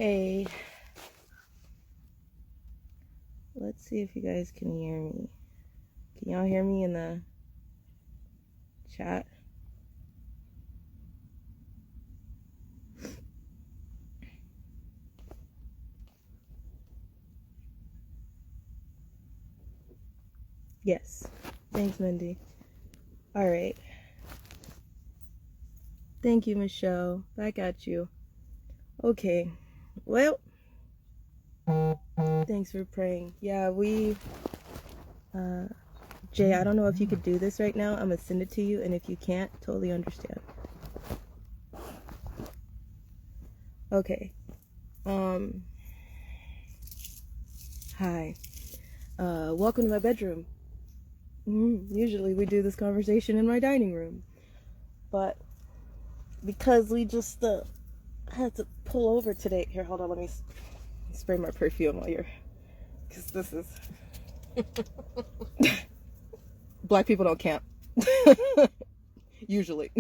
Hey, let's see if you guys can hear me. Can y'all hear me in the chat? Yes. Thanks, Mindy. All right. Thank you, Michelle. Back at you. Okay. Well, thanks for praying. Yeah, Jay, I don't know if you could do this right now. I'm gonna send it to you, and if you can't, totally understand. Okay. Hi. Welcome to my bedroom. Usually we do this conversation in my dining room, but because we just had to pull over today. Here, hold on, let me spray my perfume while you're, because this is black people don't camp. Usually.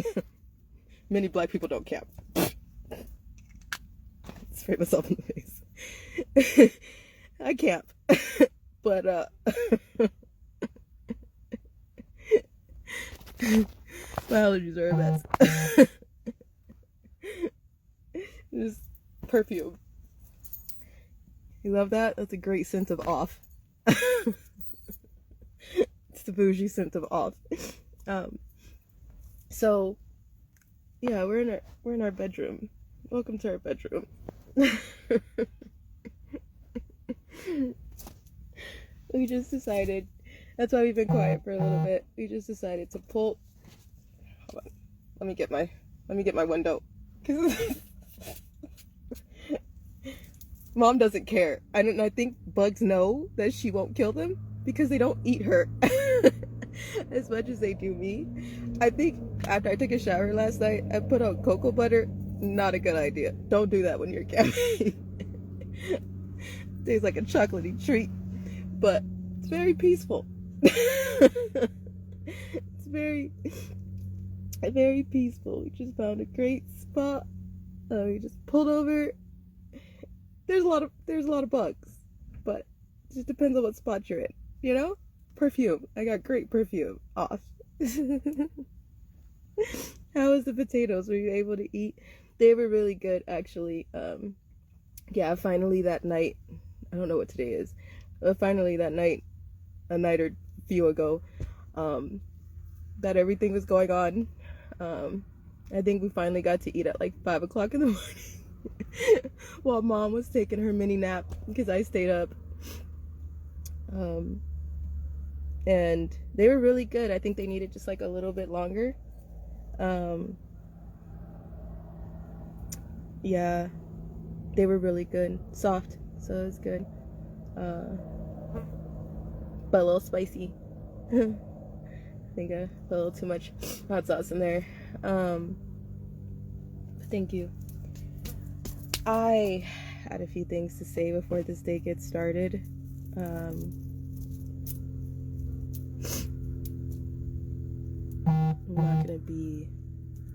Many black people don't camp. Spray myself in the face. I camp. But my allergies are a mess. Just perfume. You love that? That's a great scent of off. It's the bougie scent of off. So yeah, we're in our bedroom. Welcome to our bedroom. We just decided, that's why we've been quiet for a little bit. We just decided to pull. Hold on. Let me get my window. Mom doesn't care. I think bugs know that she won't kill them because they don't eat her as much as they do me. I think after I took a shower last night, I put on cocoa butter. Not a good idea. Don't do that when you're camping. Tastes like a chocolatey treat, but it's very peaceful. It's very peaceful. We just found a great spot. We just pulled over. There's a lot of bugs, but it just depends on what spot you're in, you know? Perfume. I got great perfume off. How was the potatoes? Were you able to eat? They were really good, actually. Yeah, finally that night, I don't know what today is, but finally that night, a night or few ago, that everything was going on. I think we finally got to eat at like 5 o'clock in the morning while Mom was taking her mini nap because I stayed up. And they were really good. I think they needed just like a little bit longer. Yeah, they were really good. Soft, so it was good. But a little spicy. I think I put a little too much hot sauce in there. Thank you. I had a few things to say before this day gets started. I'm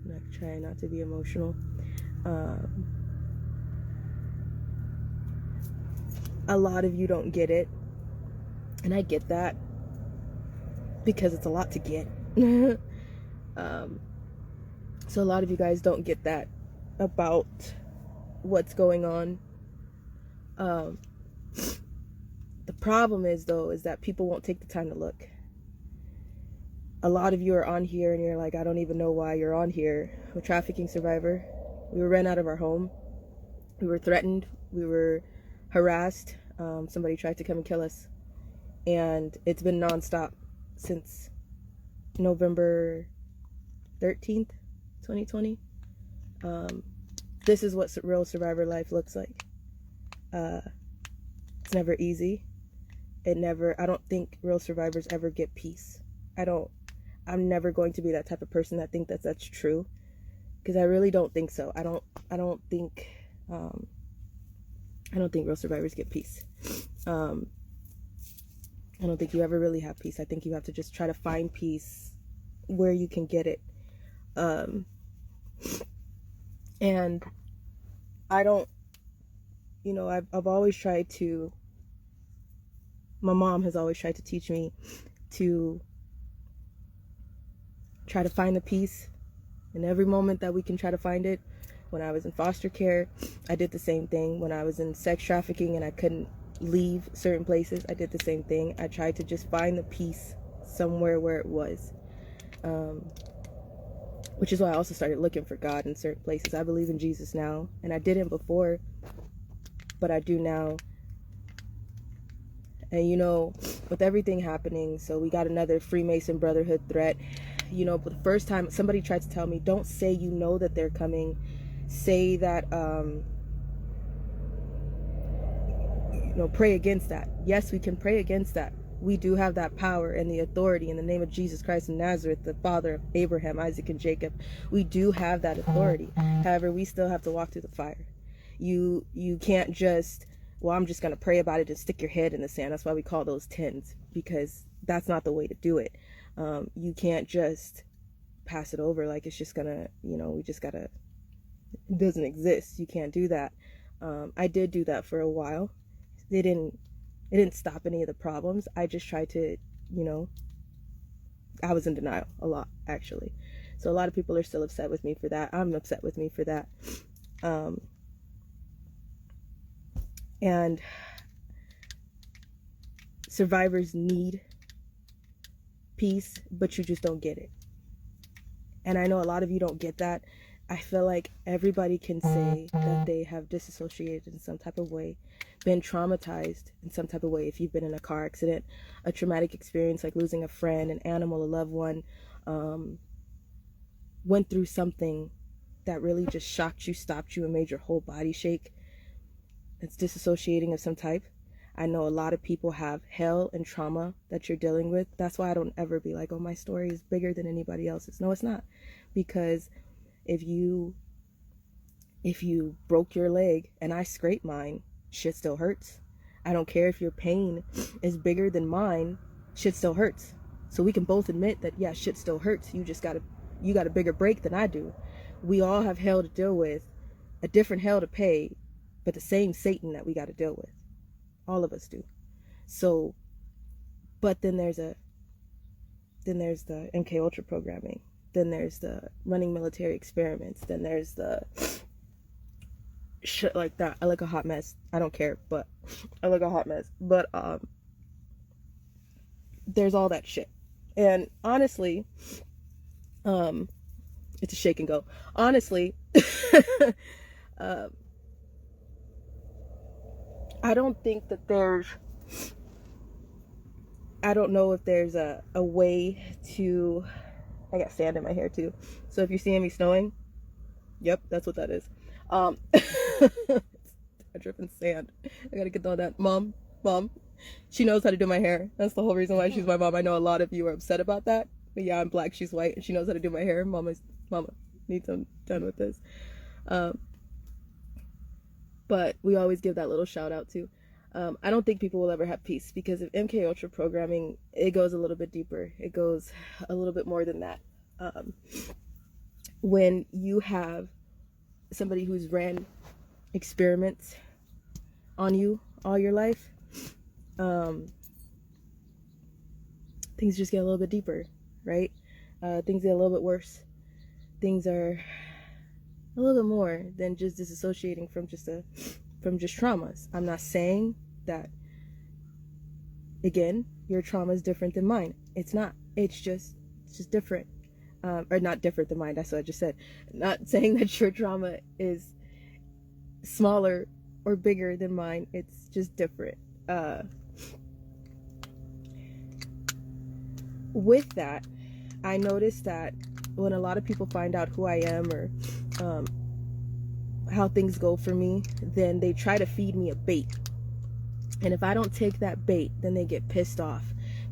not trying not to be emotional. A lot of you don't get it, and I get that because it's a lot to get. So a lot of you guys don't get that about what's going on. The problem is that people won't take the time to look. A lot of you are on here and you're like, I don't even know why you're on here. I'm a trafficking survivor. We were ran out of our home. We were threatened. We were harassed. Somebody tried to come and kill us. And it's been nonstop since November 13th, 2020. This is what real survivor life looks like. It's never easy. I don't think real survivors ever get peace. I'm never going to be that type of person that think that's true, because I really don't think so. I don't think real survivors get peace. I don't think you ever really have peace. I think you have to just try to find peace where you can get it. And I don't I've always tried to, my mom has always tried to teach me to try to find the peace in every moment that we can try to find it. When I was in foster care, I did the same thing. When I was in sex trafficking and I couldn't leave certain places, I did the same thing. I tried to just find the peace somewhere where it was. Which is why I also started looking for God in certain places. I believe in Jesus now, and I didn't before, but I do now. And with everything happening, so we got another Freemason Brotherhood threat. But the first time somebody tried to tell me, don't say you know that they're coming, say that, pray against that. Yes, we can pray against that. We do have that power and the authority in the name of Jesus Christ of Nazareth, the father of Abraham, Isaac, and Jacob. We do have that authority. However, we still have to walk through the fire. You can't just, well, I'm just going to pray about it and stick your head in the sand. That's why we call those tins, because that's not the way to do it. You can't just pass it over like it's just gonna, we just gotta, it doesn't exist. You can't do that. I did do that for a while. It didn't stop any of the problems. I just tried to, I was in denial a lot, actually. So a lot of people are still upset with me for that. I'm upset with me for that. And survivors need peace, but you just don't get it. And I know a lot of you don't get that. I feel like everybody can say that they have disassociated in some type of way, been traumatized in some type of way. If you've been in a car accident, a traumatic experience like losing a friend, an animal, a loved one, went through something that really just shocked you, stopped you, and made your whole body shake. It's disassociating of some type. I know a lot of people have hell and trauma that you're dealing with. That's why I don't ever be like, oh, my story is bigger than anybody else's. No, it's not. Because if you broke your leg and I scraped mine, shit still hurts. I don't care if your pain is bigger than mine, shit still hurts. So we can both admit that, yeah, shit still hurts. You got a bigger break than I do. We all have hell to deal with, a different hell to pay, but the same Satan that we got to deal with. All of us do. So, but then there's the MK Ultra programming. Then there's the running military experiments. Then there's the shit like that. I look a hot mess. I don't care, but I look a hot mess. But there's all that shit. And honestly, it's a shake and go. Honestly, I don't think that I don't know if there's a way to, I got sand in my hair too. So if you're seeing me snowing, yep, that's what that is. I dripping sand. I gotta get all that. Mom, she knows how to do my hair. That's the whole reason why she's my mom. I know a lot of you are upset about that. But yeah, I'm black, she's white, and she knows how to do my hair. Mama needs I'm done with this. But we always give that little shout out to. I don't think people will ever have peace, because of MK Ultra programming, it goes a little bit deeper. It goes a little bit more than that. When you have somebody who's ran experiments on you all your life, things just get a little bit deeper, right? Things get a little bit worse. Things are a little bit more than just disassociating from just traumas. I'm not saying that, again, your trauma is different than mine. It's not. It's just different. Or not different than mine. That's what I just said. Not saying that your trauma is smaller or bigger than mine. It's just different. With that, I noticed that when a lot of people find out who I am, or how things go for me, then they try to feed me a bait. And if I don't take that bait, then they get pissed off,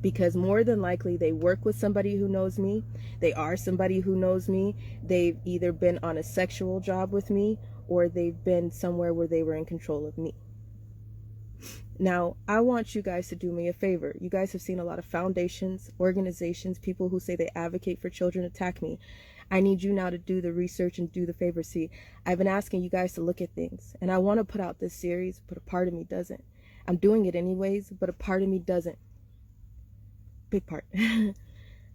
because more than likely they work with somebody who knows me. They are somebody who knows me. They've either been on a sexual job with me, or they've been somewhere where they were in control of me. Now, I want you guys to do me a favor. You guys have seen a lot of foundations, organizations, people who say they advocate for children attack me. I need you now to do the research and do the favor. See, I've been asking you guys to look at things, and I want to put out this series, but a part of me doesn't. I'm doing it anyways, but a part of me doesn't. Big part.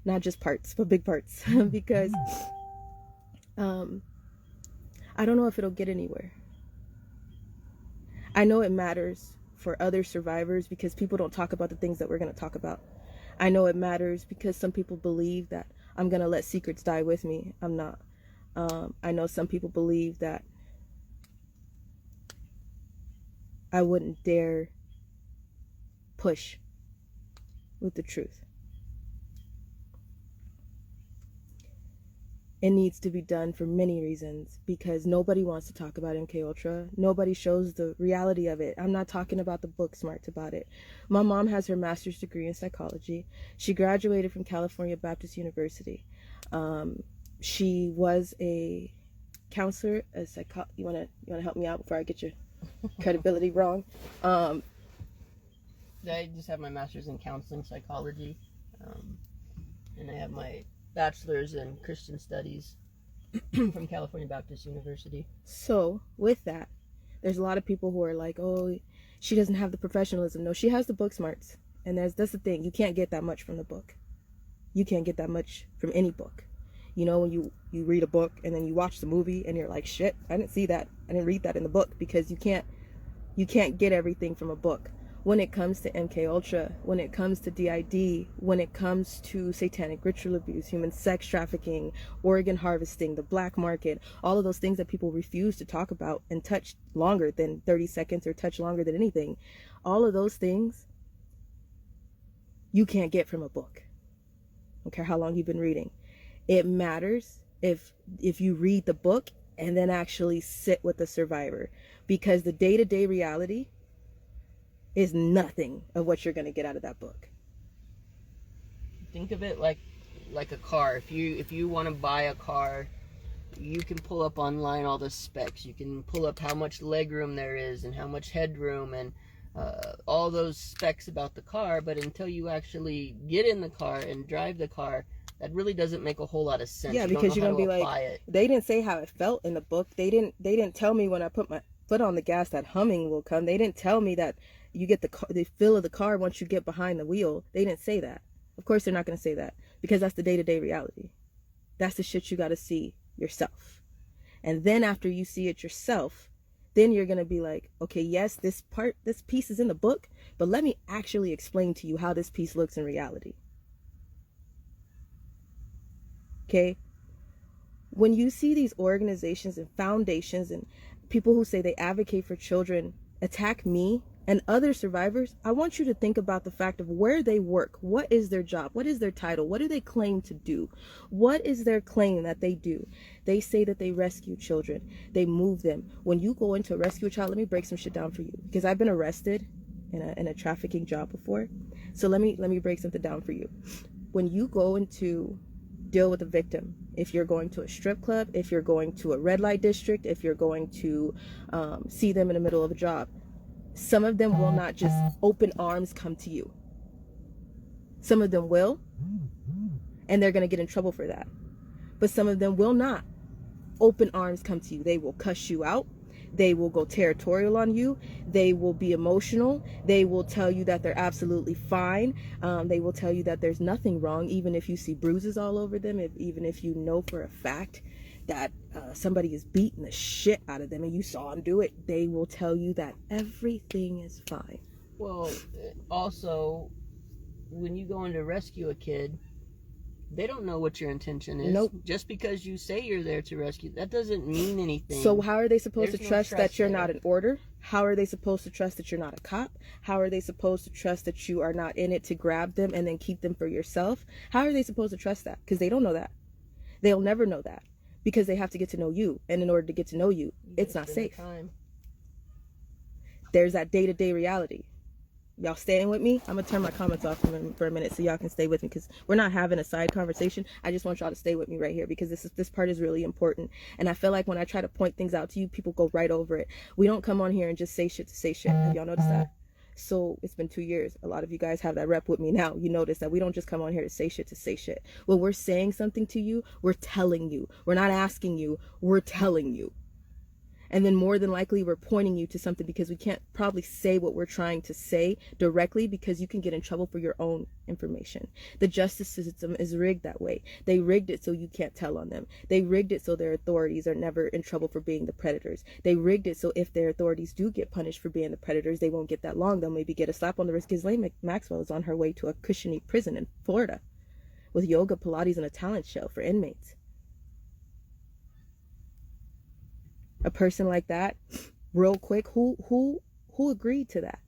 Not just parts, but big parts. Because I don't know if it'll get anywhere. I know it matters for other survivors because people don't talk about the things that we're going to talk about. I know it matters because some people believe that I'm going to let secrets die with me. I'm not. I know some people believe that I wouldn't dare push with the truth. It needs to be done for many reasons because nobody wants to talk about MK Ultra. Nobody shows the reality of it. I'm not talking about the book smarts about it. My mom has her master's degree in psychology. She graduated from California Baptist University. She was a counselor, you want to help me out before I get your credibility wrong? I just have my master's in counseling psychology, and I have my bachelor's in Christian studies from California Baptist University. So with that, there's a lot of people who are like, oh, she doesn't have the professionalism. No, she has the book smarts, and that's the thing. You can't get that much from the book. You can't get that much from any book. You know, when you read a book and then you watch the movie and you're like, shit, I didn't see that, I didn't read that in the book, because you can't get everything from a book. When it comes to MK Ultra, when it comes to DID, when it comes to satanic ritual abuse, human sex trafficking, organ harvesting, the black market, all of those things that people refuse to talk about and touch longer than 30 seconds or touch longer than anything, all of those things you can't get from a book. I don't care how long you've been reading. It matters if you read the book and then actually sit with the survivor, because the day-to-day reality is nothing of what you're going to get out of that book. Think of it like a car. If you want to buy a car, you can pull up online all the specs. You can pull up how much legroom there is and how much headroom and all those specs about the car, but until you actually get in the car and drive the car, that really doesn't make a whole lot of sense. Yeah, because you're gonna be like, they didn't say how it felt in the book. They didn't tell me when I put my foot on the gas that humming will come. They didn't tell me that you get the feel of the car once you get behind the wheel. They didn't say that. Of course they're not going to say that, because that's the day-to-day reality. That's the shit you got to see yourself. And then after you see it yourself, then you're going to be like, okay, yes, this piece is in the book, but let me actually explain to you how this piece looks in reality. Okay? When you see these organizations and foundations and people who say they advocate for children attack me and other survivors, I want you to think about the fact of where they work. What is their job? What is their title? What do they claim to do? What is their claim that they do? They say that they rescue children. They move them. When you go into a rescue child, let me break some shit down for you, because I've been arrested in a trafficking job before. So let me break something down for you. When you go into deal with a victim, if you're going to a strip club, if you're going to a red light district, if you're going to see them in the middle of a job, some of them will not just open arms come to you. Some of them will, and they're going to get in trouble for that. But some of them will not open arms come to you. They will cuss you out. They will go territorial on you. They will be emotional. They will tell you that they're absolutely fine. They will tell you that there's nothing wrong, even if you see bruises all over them, even if you know for a fact that somebody is beating the shit out of them and you saw them do it. They will tell you that everything is fine. Well, also, when you go in to rescue a kid, they don't know what your intention is. Nope. Just because you say you're there to rescue, that doesn't mean anything. So how are they supposed to trust that you're not an order? How are they supposed to trust that you're not a cop? How are they supposed to trust that you are not in it to grab them and then keep them for yourself? How are they supposed to trust that? Because they don't know that. They'll never know that, because they have to get to know you. And in order to get to know you, it's not safe. There's that day-to-day reality. Y'all staying with me? I'm going to turn my comments off for a minute so y'all can stay with me, because we're not having a side conversation. I just want y'all to stay with me right here, because this part is really important. And I feel like when I try to point things out to you, people go right over it. We don't come on here and just say shit to say shit. Have y'all noticed that? So it's been 2 years. A lot of you guys have that rep with me now. You notice that we don't just come on here to say shit to say shit. When we're saying something to you, we're telling you. We're not asking you, we're telling you. And then more than likely we're pointing you to something, because we can't probably say what we're trying to say directly, because you can get in trouble for your own information. The justice system is rigged that way. They rigged it so you can't tell on them. They rigged it so their authorities are never in trouble for being the predators. They rigged it so if their authorities do get punished for being the predators, they won't get that long. They'll maybe get a slap on the wrist. Ghislaine Maxwell is on her way to a cushiony prison in Florida with yoga, Pilates, and a talent show for inmates. A person like that, real quick, who agreed to that?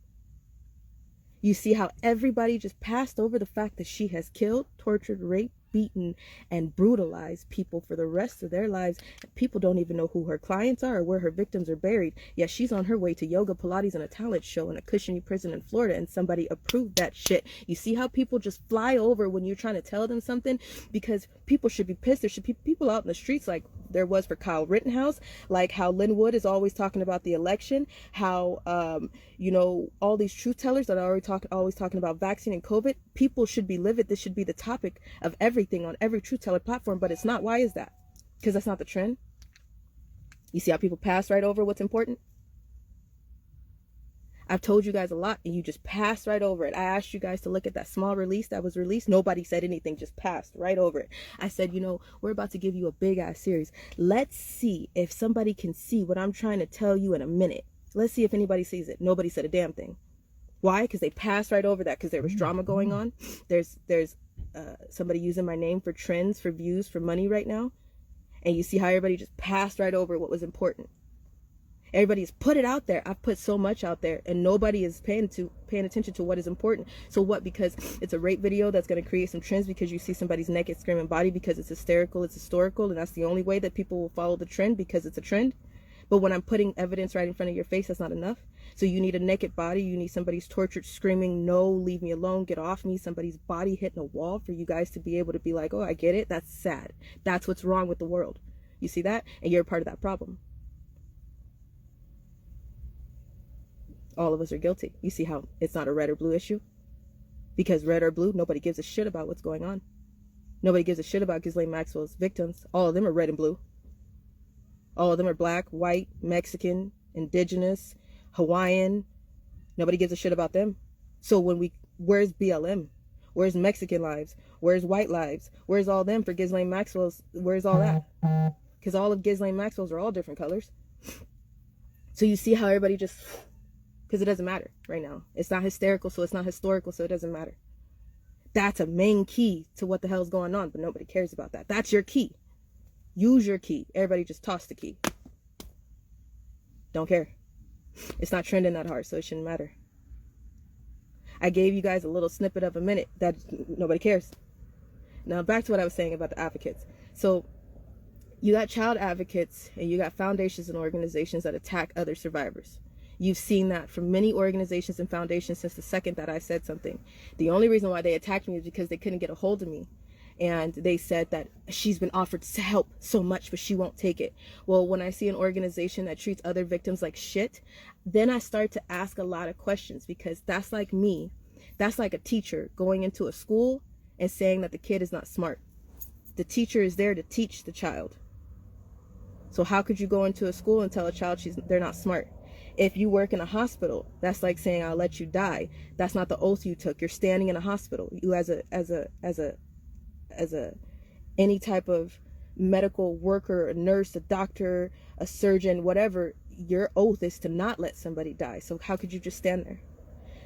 You see how everybody just passed over the fact that she has killed, tortured, raped, beaten, and brutalized people for the rest of their lives. People don't even know who her clients are or where her victims are buried. Yet she's on her way to yoga, Pilates, and a talent show in a cushiony prison in Florida, and somebody approved that shit. You see how people just fly over when you're trying to tell them something? Because people should be pissed. There should be people out in the streets like there was for Kyle Rittenhouse, like how Lynn Wood is always talking about the election, how all these truth tellers that are always talking about vaccine and COVID. People should be livid. This should be the topic of everything on every truth teller platform, but it's not. Why is that? Because that's not the trend. You see how people pass right over what's important? I've told you guys a lot and you just passed right over it. I asked you guys to look at that small release that was released. Nobody said anything, just passed right over it. I said, we're about to give you a big ass series. Let's see if somebody can see what I'm trying to tell you in a minute. Let's see if anybody sees it. Nobody said a damn thing. Why? Because they passed right over that, because there was drama going on. There's somebody using my name for trends, for views, for money right now. And you see how everybody just passed right over what was important. Everybody's put it out there. I've put so much out there and nobody is paying attention to what is important. So what? Because it's a rape video that's going to create some trends, because you see somebody's naked screaming body, because it's hysterical, it's historical, and that's the only way that people will follow the trend, because it's a trend. But when I'm putting evidence right in front of your face, that's not enough. So you need a naked body, you need somebody's tortured, screaming, no, leave me alone, get off me, somebody's body hitting a wall for you guys to be able to be like, oh, I get it, that's sad. That's what's wrong with the world. You see that? And you're a part of that problem. All of us are guilty. You see how it's not a red or blue issue? Because red or blue, nobody gives a shit about what's going on. Nobody gives a shit about Ghislaine Maxwell's victims. All of them are red and blue. All of them are black, white, Mexican, indigenous, Hawaiian. Nobody gives a shit about them. So where's BLM? Where's Mexican lives? Where's white lives? Where's all them for Ghislaine Maxwell's? Where's all that? Because all of Ghislaine Maxwell's are all different colors. So you see how everybody just... Because it doesn't matter right now. It's not hysterical, so it's not historical, so it doesn't matter. That's a main key to what the hell's going on, but nobody cares about that. That's your key. Use your key. Everybody just toss the key. Don't care. It's not trending that hard, so it shouldn't matter. I gave you guys a little snippet of a minute that nobody cares. Now back to what I was saying about the advocates. So you got child advocates and you got foundations and organizations that attack other survivors. You've seen that from many organizations and foundations since the second that I said something. The only reason why they attacked me is because they couldn't get a hold of me. And they said that she's been offered help so much, but she won't take it. Well, when I see an organization that treats other victims like shit, then I start to ask a lot of questions, because that's like me. That's like a teacher going into a school and saying that the kid is not smart. The teacher is there to teach the child. So how could you go into a school and tell a child they're not smart? If you work in a hospital, that's like saying I'll let you die. That's not the oath you took. You're standing in a hospital. You as any type of medical worker, a nurse, a doctor, a surgeon, whatever, your oath is to not let somebody die. So how could you just stand there?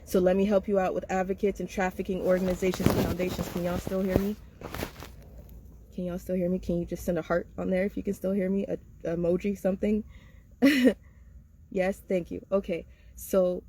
So let me help you out with advocates and trafficking organizations and foundations. Can y'all still hear me? Can y'all still hear me? Can you just send a heart on there if you can still hear me? A emoji, something? Yes, thank you. Okay, so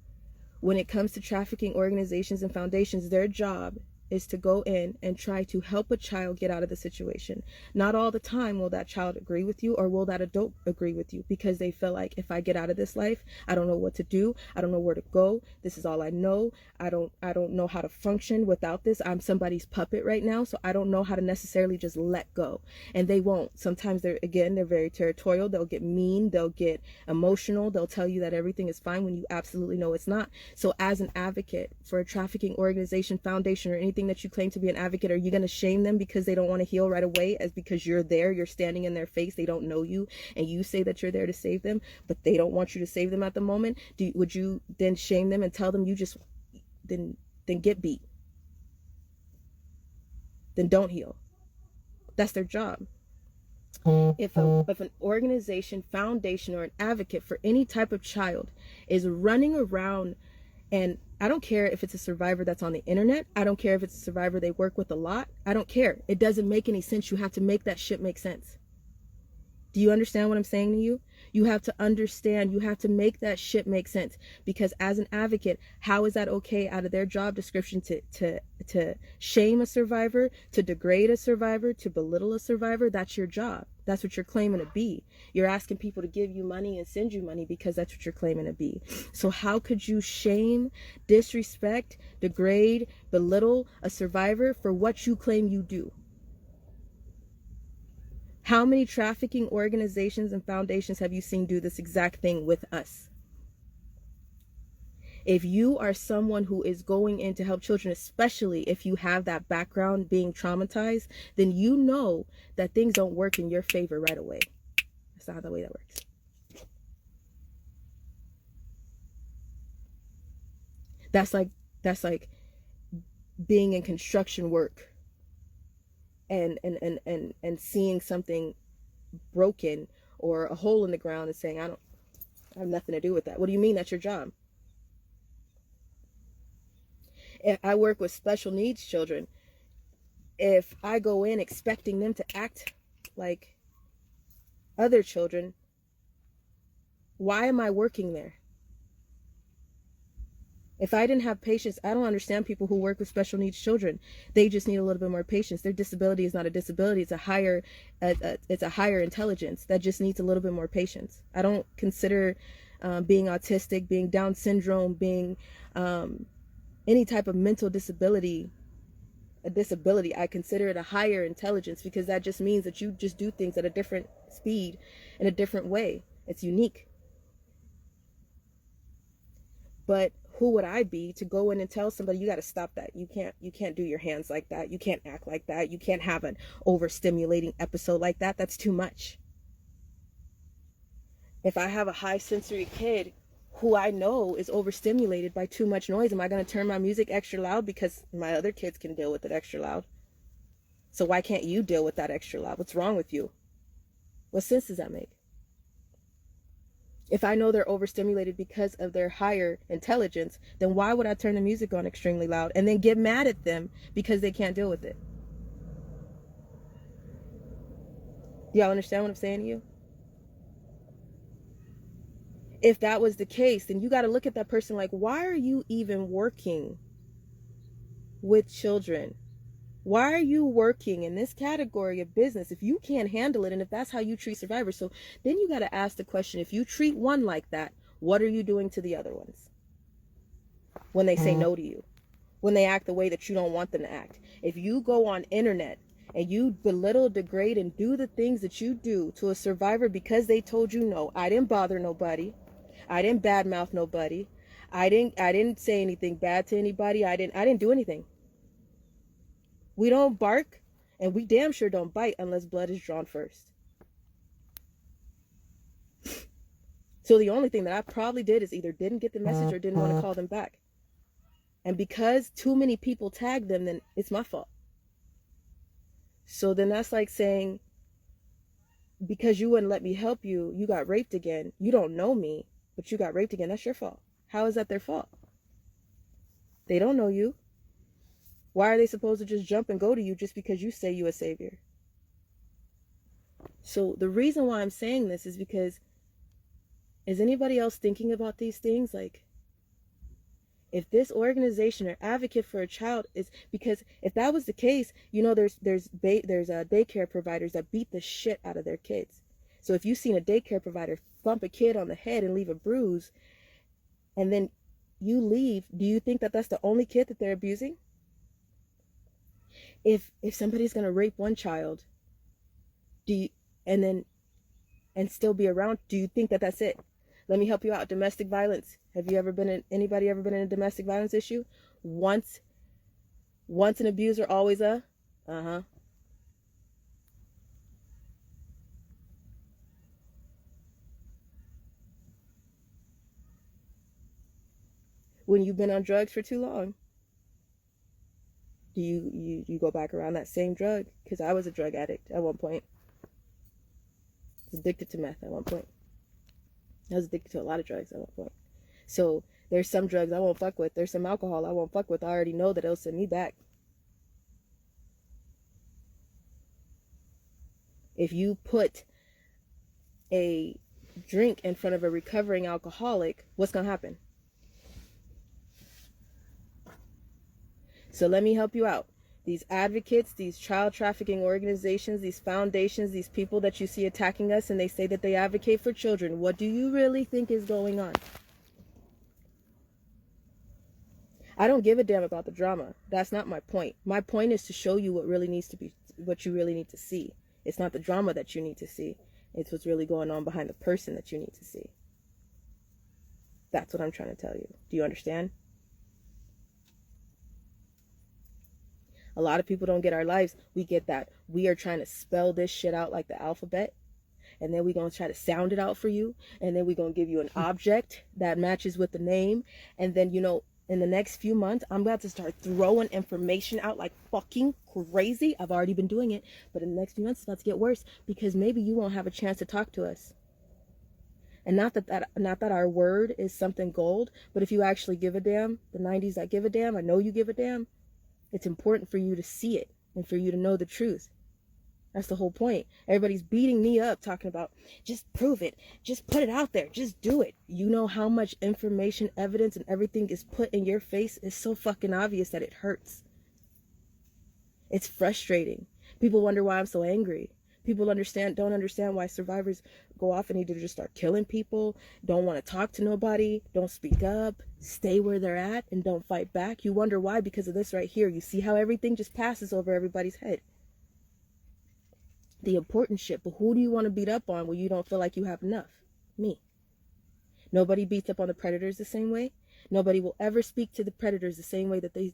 when it comes to trafficking organizations and foundations, their job is to go in and try to help a child get out of the situation. Not all the time will that child agree with you, or will that adult agree with you, because they feel like, if I get out of this life, I don't know what to do. I don't know where to go. This is all I know. I don't know how to function without this. I'm somebody's puppet right now, so I don't know how to necessarily just let go. And they won't. Sometimes they're very territorial. They'll get mean. They'll get emotional. They'll tell you that everything is fine when you absolutely know it's not. So as an advocate for a trafficking organization, foundation, or anything that you claim to be an advocate, are you going to shame them because they don't want to heal right away, as because you're there, you're standing in their face, they don't know you, and you say that you're there to save them, but they don't want you to save them at the moment? Would you then shame them and tell them you just then get beat? Then don't heal. That's their job. If an organization, foundation, or an advocate for any type of child is running around, and I don't care if it's a survivor that's on the internet, I don't care if it's a survivor they work with a lot, I don't care. It doesn't make any sense. You have to make that shit make sense. Do you understand what I'm saying to you? You have to understand, you have to make that shit make sense. Because as an advocate, how is that okay out of their job description to shame a survivor, to degrade a survivor, to belittle a survivor? That's your job. That's what you're claiming to be. You're asking people to give you money and send you money because that's what you're claiming to be. So how could you shame, disrespect, degrade, belittle a survivor for what you claim you do? How many trafficking organizations and foundations have you seen do this exact thing with us? If you are someone who is going in to help children, especially if you have that background being traumatized, then you know that things don't work in your favor right away. That's not the way that works. That's like being in construction work and seeing something broken or a hole in the ground and saying, I have nothing to do with that. What do you mean that's your job? If I work with special needs children, if I go in expecting them to act like other children, why am I working there? If I didn't have patience, I don't understand people who work with special needs children. They just need a little bit more patience. Their disability is not a disability. It's a higher intelligence that just needs a little bit more patience. I don't consider being autistic, being Down syndrome, being any type of mental disability a disability. I consider it a higher intelligence, because that just means that you just do things at a different speed in a different way. It's unique. But who would I be to go in and tell somebody, you got to stop that. You can't do your hands like that. You can't act like that. You can't have an overstimulating episode like that. That's too much. If I have a high sensory kid who I know is overstimulated by too much noise, am I going to turn my music extra loud because my other kids can deal with it extra loud? So why can't you deal with that extra loud? What's wrong with you? What sense does that make? If I know they're overstimulated because of their higher intelligence, then why would I turn the music on extremely loud and then get mad at them because they can't deal with it? Do y'all understand what I'm saying to you? If that was the case, then you got to look at that person like, why are you even working with children? Why are you working in this category of business if you can't handle it, and if that's how you treat survivors? So then you got to ask the question, if you treat one like that, what are you doing to the other ones? When they say no to you, when they act the way that you don't want them to act. If you go on internet and you belittle, degrade, and do the things that you do to a survivor because they told you no, I didn't bother nobody, I didn't badmouth nobody, I didn't say anything bad to anybody, I didn't do anything. We don't bark, and we damn sure don't bite unless blood is drawn first. So the only thing that I probably did is either didn't get the message or didn't want to call them back. And because too many people tagged them, then it's my fault. So then that's like saying, because you wouldn't let me help you, you got raped again. You don't know me, but you got raped again. That's your fault. How is that their fault? They don't know you. Why are they supposed to just jump and go to you just because you say you a savior? So the reason why I'm saying this is because, is anybody else thinking about these things? Like, If this organization or advocate for a child is, because if that was the case, you know, there's daycare providers that beat the shit out of their kids. So if you've seen a daycare provider thump a kid on the head and leave a bruise, and then you leave, do you think that that's the only kid that they're abusing? If somebody's gonna rape one child, and still be around, do you think that that's it? Let me help you out. Domestic violence. Have you ever been in, anybody ever been in a domestic violence issue? Once an abuser, always a, When you've been on drugs for too long, do you go back around that same drug? Because I was a drug addict at one point. I was addicted to meth at one point. I was addicted to a lot of drugs at one point. So there's some drugs I won't fuck with. There's some alcohol I won't fuck with. I already know that it'll send me back. If you put a drink in front of a recovering alcoholic, what's going to happen? So let me help you out. These advocates, these child trafficking organizations, these foundations, these people that you see attacking us, and they say that they advocate for children, what do you really think is going on? I don't give a damn about the drama. That's not my point. My point is to show you what really needs to be, what you really need to see. It's not the drama that you need to see. It's what's really going on behind the person that you need to see. That's what I'm trying to tell you. Do you understand? A lot of people don't get our lives. We get that. We are trying to spell this shit out like the alphabet. And then we're going to try to sound it out for you. And then we're going to give you an object that matches with the name. And then, you know, in the next few months, I'm about to start throwing information out like fucking crazy. I've already been doing it. But in the next few months, it's about to get worse. Because maybe you won't have a chance to talk to us. And not that our word is something gold. But if you actually give a damn, the 90s that give a damn, I know you give a damn. It's important for you to see it and for you to know the truth. That's the whole point. Everybody's beating me up talking about, just prove it. Just put it out there. Just do it. You know how much information, evidence, and everything is put in your face? It's so fucking obvious that it hurts. It's frustrating. People wonder why I'm so angry. People don't understand why survivors go off and either just start killing people, don't want to talk to nobody, don't speak up, stay where they're at, and don't fight back. You wonder why? Because of this right here. You see how everything just passes over everybody's head. The important shit. But who do you want to beat up on when you don't feel like you have enough? Me. Nobody beats up on the predators the same way. Nobody will ever speak to the predators the same way that they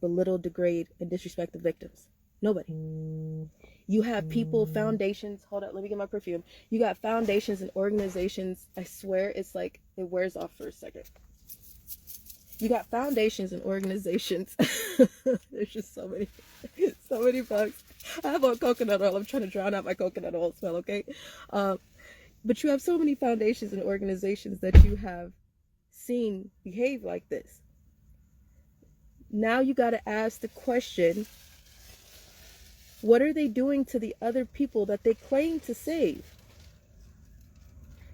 belittle, degrade, and disrespect the victims. Nobody. You have people, foundations. Hold up, let me get my perfume. You got foundations and organizations. I swear it's like it wears off for a second. You got foundations and organizations. There's just so many bugs. I have on coconut oil. I'm trying to drown out my coconut oil smell, okay? But you have so many foundations and organizations that you have seen behave like this. Now you got to ask the question, what are they doing to the other people that they claim to save?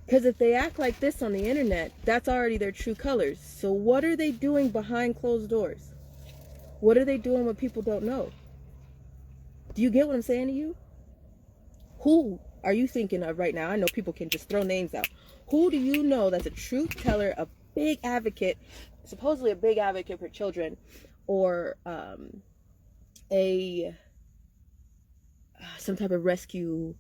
Because if they act like this on the internet, that's already their true colors. So what are they doing behind closed doors? What are they doing when people don't know? Do you get what I'm saying to you? Who are you thinking of right now? I know people can just throw names out. Who do you know that's a truth teller, a big advocate, supposedly a big advocate for children, or some type of rescue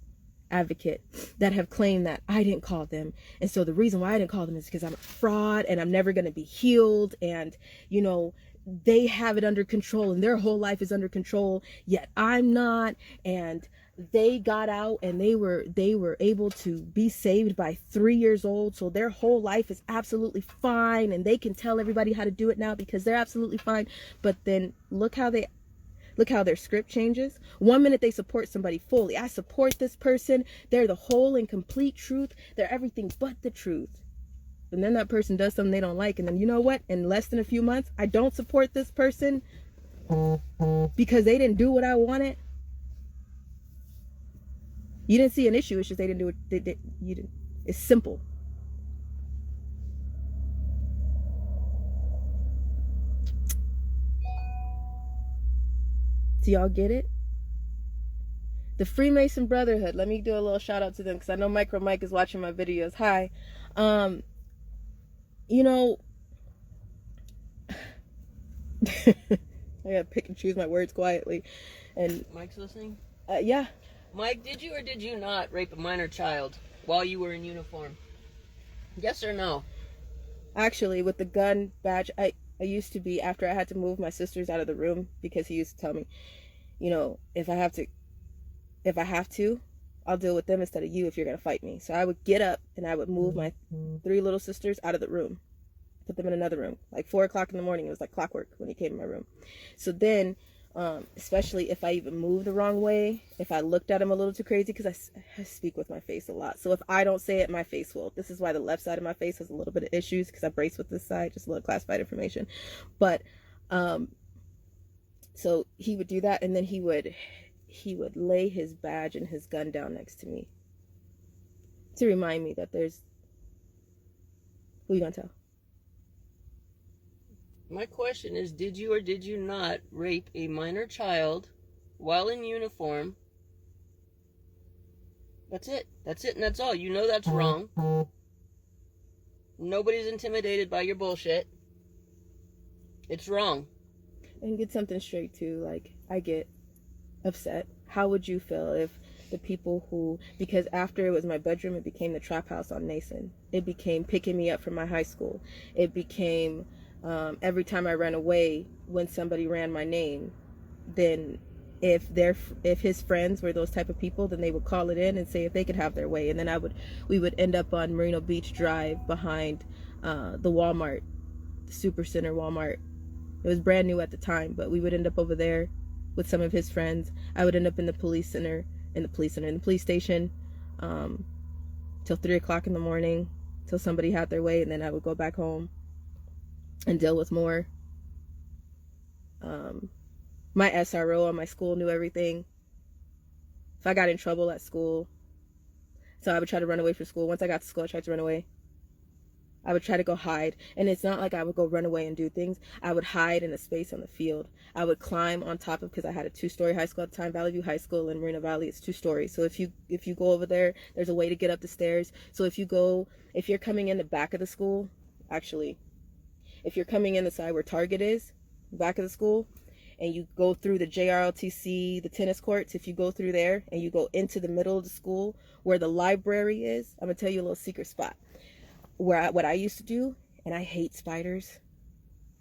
advocate that have claimed that I didn't call them, and so the reason why I didn't call them is because I'm a fraud and I'm never going to be healed, and you know they have it under control and their whole life is under control, yet I'm not, and they got out and they were able to be saved by 3 years old, so their whole life is absolutely fine and they can tell everybody how to do it now because they're absolutely fine. But then look how their script changes. One minute they support somebody fully. I support this person. They're the whole and complete truth. They're everything but the truth. And then that person does something they don't like. And then you know what? In less than a few months, I don't support this person because they didn't do what I wanted. You didn't see an issue. It's just they didn't do it. You didn't. It's simple. Do y'all get it? The Freemason Brotherhood. Let me do a little shout out to them because I know Micro Mike is watching my videos. Hi. You know, I gotta pick and choose my words quietly. And Mike's listening? yeah. Mike, did you or did you not rape a minor child while you were in uniform? Yes or no? Actually, with the gun badge, I used to be, after I had to move my sisters out of the room because he used to tell me, you know, if I have to, I'll deal with them instead of you if you're going to fight me. So I would get up and I would move my 3 little sisters out of the room, put them in another room. Like 4 o'clock in the morning, it was like clockwork when he came in my room. So then, especially if I even moved the wrong way, if I looked at him a little too crazy, because I speak with my face a lot. So if I don't say it, my face will. This is why the left side of my face has a little bit of issues, because I brace with this side, just a little classified information. But, so he would do that, and then he would lay his badge and his gun down next to me to remind me that there's... Who you gonna tell? My question is, did you or did you not rape a minor child while in uniform? That's it. That's it and that's all. You know that's wrong. Nobody's intimidated by your bullshit. It's wrong. And get something straight too, like, I get upset. How would you feel if the people who, because after it was my bedroom, it became the trap house on Nason. It became picking me up from my high school. It became every time I ran away, when somebody ran my name, then if his friends were those type of people, then they would call it in and say if they could have their way. And then we would end up on Merino Beach Drive behind the Walmart, the Super Center Walmart. It was brand new at the time, but we would end up over there with some of his friends. I would end up in the police station, till 3 o'clock in the morning, till somebody had their way, and then I would go back home and deal with more. My SRO on my school knew everything. If I got in trouble at school, so I would try to run away from school. Once I got to school, I tried to run away. I would try to go hide. And it's not like I would go run away and do things. I would hide in a space on the field. I would climb on top of, because I had a 2-story high school at the time, Valley View High School in Moreno Valley. It's 2 stories. So if you go over there's a way to get up the stairs. So if you're coming in the back of the school, actually, if you're coming in the side where Target is, back of the school, and you go through the JRLTC, the tennis courts, if you go through there and you go into the middle of the school where the library is, I'm going to tell you a little secret spot. What I used to do, and I hate spiders,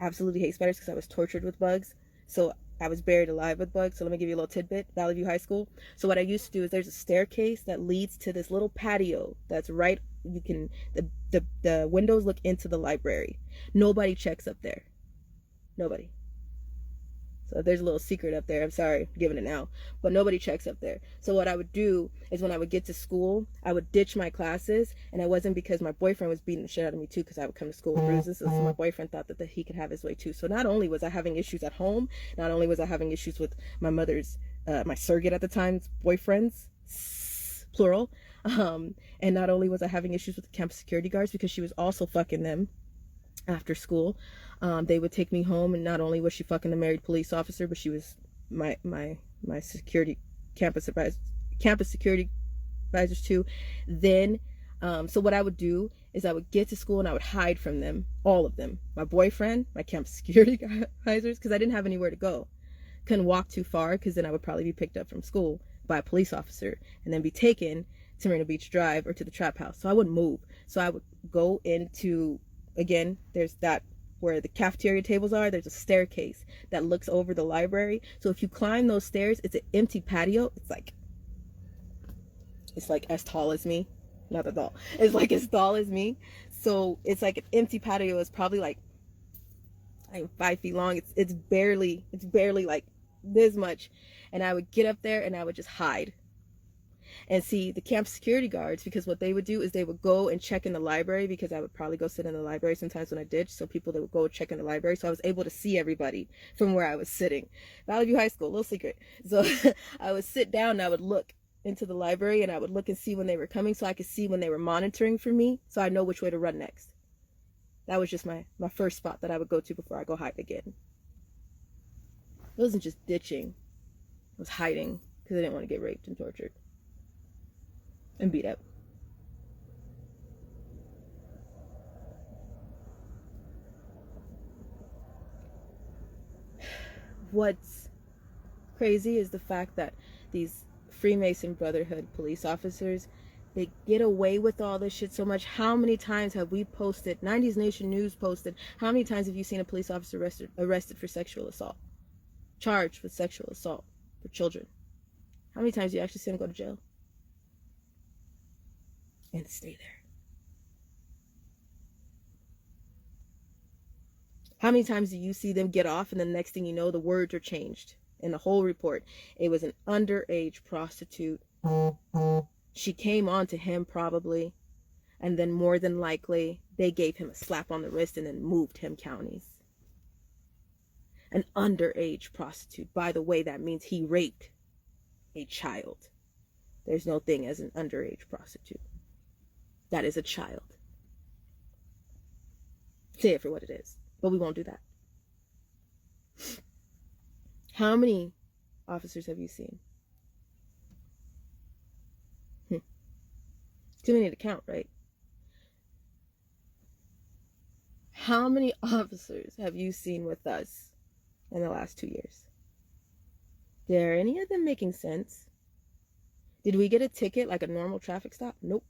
absolutely hate spiders because I was tortured with bugs. So I was buried alive with bugs. So let me give you a little tidbit. Valley View High School. So what I used to do is there's a staircase that leads to this little patio that's right. The windows look into the library. Nobody checks up there. Nobody. So if there's a little secret up there, I'm sorry, I'm giving it now, but nobody checks up there. So what I would do is when I would get to school, I would ditch my classes, and it wasn't because my boyfriend was beating the shit out of me too, because I would come to school with bruises. So my boyfriend thought that he could have his way too. So not only was I having issues at home, not only was I having issues with my mother's, my surrogate at the time's boyfriends, plural, and not only was I having issues with the campus security guards because she was also fucking them after school. They would take me home, and not only was she fucking the married police officer, but she was my security campus security advisors too. Then so what I would do is I would get to school and I would hide from them, all of them, my boyfriend, my campus security advisors, because I didn't have anywhere to go. Couldn't walk too far because then I would probably be picked up from school by a police officer and then be taken to Marina Beach Drive or to the trap house. So I would move. So I would go into, again, there's that where the cafeteria tables are, there's a staircase that looks over the library. So if you climb those stairs, it's an empty patio. It's like as tall as me. Not at all. It's like as tall as me. So it's like an empty patio. It's probably like 5 feet long. It's barely like this much. And I would get up there and I would just hide. And see, the camp security guards, because what they would do is they would go and check in the library, because I would probably go sit in the library sometimes when I ditched. So people that would go check in the library. So I was able to see everybody from where I was sitting. Valley View High School, little secret. So I would sit down and I would look into the library and I would look and see when they were coming, so I could see when they were monitoring for me, so I know which way to run next. That was just my first spot that I would go to before I go hide again. It wasn't just ditching. was hiding because they didn't want to get raped and tortured and beat up. What's crazy is the fact that these Freemason Brotherhood police officers, they get away with all this shit so much. How many times have we posted, 90s Nation News posted, how many times have you seen a police officer arrested for sexual assault? Charged with sexual assault for children? How many times do you actually see them go to jail? And stay there. How many times do you see them get off and the next thing you know, the words are changed in the whole report? It was an underage prostitute. She came on to him probably, and then more than likely, they gave him a slap on the wrist and then moved him counties. An underage prostitute. By the way, that means he raped a child. There's no thing as an underage prostitute. That is a child. Say it for what it is. But we won't do that. How many officers have you seen? Too many to count, right? How many officers have you seen with us in the last 2 years? Are any of them making sense? Did we get a ticket like a normal traffic stop? Nope.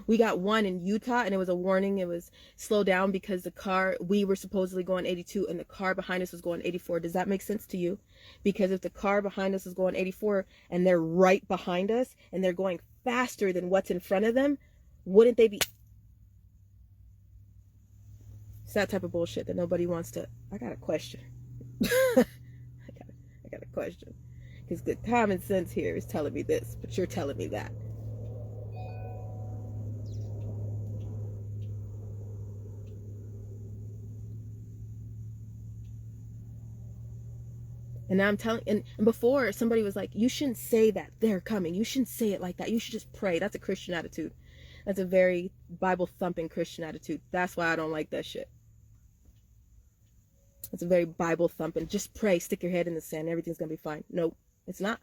We got one in Utah, and it was a warning. It was slow down because the car, we were supposedly going 82 and the car behind us was going 84. Does that make sense to you? Because if the car behind us is going 84 and they're right behind us and they're going faster than what's in front of them, wouldn't they be? It's that type of bullshit that nobody wants to. I got a question. I got a question. Because the common sense here is telling me this, but you're telling me that. And now I'm telling, and before somebody was like, you shouldn't say that they're coming. You shouldn't say it like that. You should just pray. That's a Christian attitude. That's a very Bible thumping Christian attitude. That's why I don't like that shit. It's a very Bible thumping. Just pray, stick your head in the sand. Everything's going to be fine. No, it's not.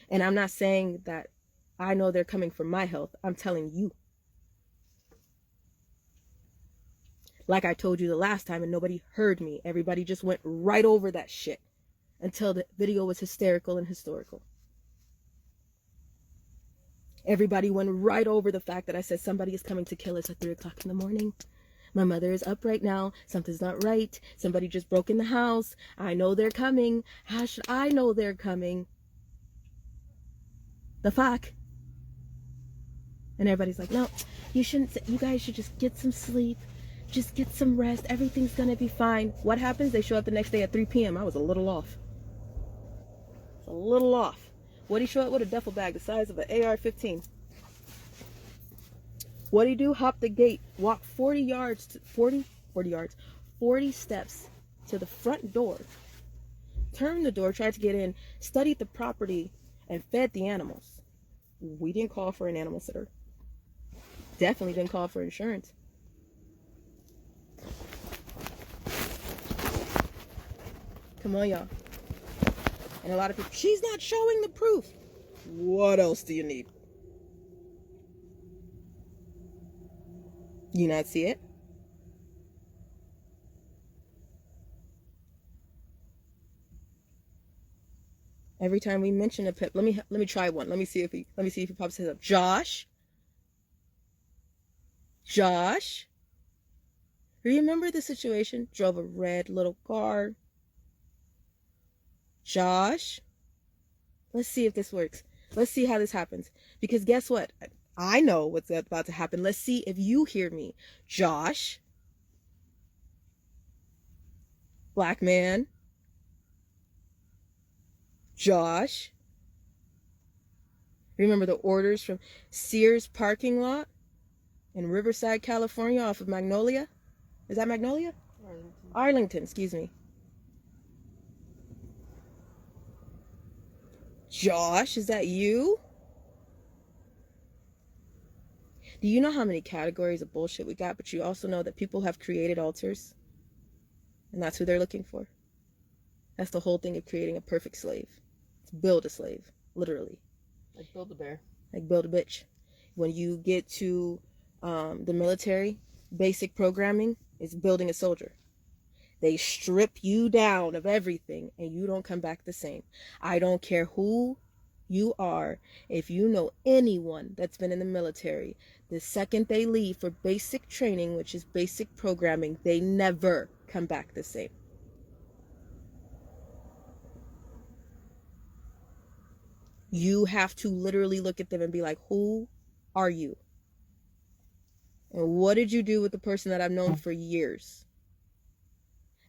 And I'm not saying that I know they're coming for my health. I'm telling you. Like I told you the last time and nobody heard me. Everybody just went right over that shit. Until the video was hysterical and historical. Everybody went right over the fact that I said somebody is coming to kill us at 3 o'clock in the morning. My mother is up right now. Something's not right. Somebody just broke in the house. I know they're coming. How should I know they're coming? The fuck? And everybody's like, no, you shouldn't. You guys should just get some sleep. Just get some rest. Everything's gonna be fine. What happens? They show up the next day at 3 p.m. I was a little off. A little off. What'd he show up with? A duffel bag the size of an AR-15. What'd he do? Hop the gate, walk 40 steps to the front door, turned the door, tried to get in, studied the property, and fed the animals. We didn't call for an animal sitter. Definitely didn't call for insurance. Come on, y'all. And a lot of people, she's not showing the proof. What else do you need? You not see it? Every time we mention a pip, let me try one. Let me see if he pops his up. Josh. Remember the situation? Drove a red little car. Josh, let's see if this works. Let's see how this happens. Because guess what? I know what's about to happen. Let's see if you hear me. Josh. Black man. Josh. Remember the orders from Sears parking lot in Riverside, California off of Magnolia? Is that Magnolia? Arlington, excuse me. Josh, is that you? Do you know how many categories of bullshit we got? But you also know that people have created altars. And that's who they're looking for. That's the whole thing of creating a perfect slave. It's build a slave, literally. Like build a bear. Like build a bitch. When you get to the military, basic programming is building a soldier. They strip you down of everything and you don't come back the same. I don't care who you are. If you know anyone that's been in the military, the second they leave for basic training, which is basic programming, they never come back the same. You have to literally look at them and be like, who are you? And what did you do with the person that I've known for years?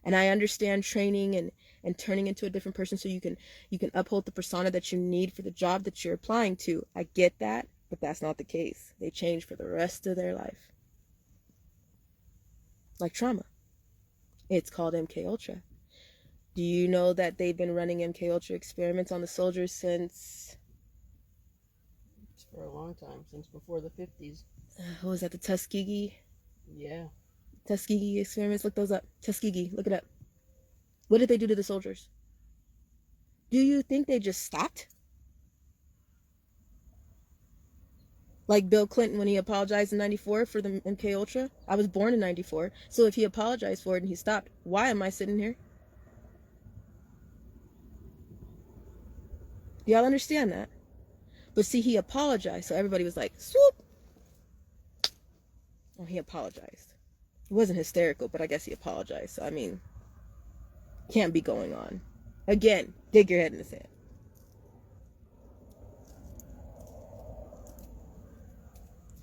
And I understand training and turning into a different person so you can uphold the persona that you need for the job that you're applying to. I get that, but that's not the case. They change for the rest of their life. Like trauma. It's called MK Ultra. Do you know that they've been running MK Ultra experiments on the soldiers since... For a long time, since before the 50s. What was that, the Tuskegee? Yeah. Tuskegee experiments, look those up. Tuskegee, look it up. What did they do to the soldiers? Do you think they just stopped? Like Bill Clinton when he apologized in 94 for the MK Ultra? I was born in 94, so if he apologized for it and he stopped, why am I sitting here? Do y'all understand that? But see, he apologized, so everybody was like, swoop! Oh, he apologized. It wasn't hysterical, but I guess he apologized. So, I mean, can't be going on. Again, dig your head in the sand.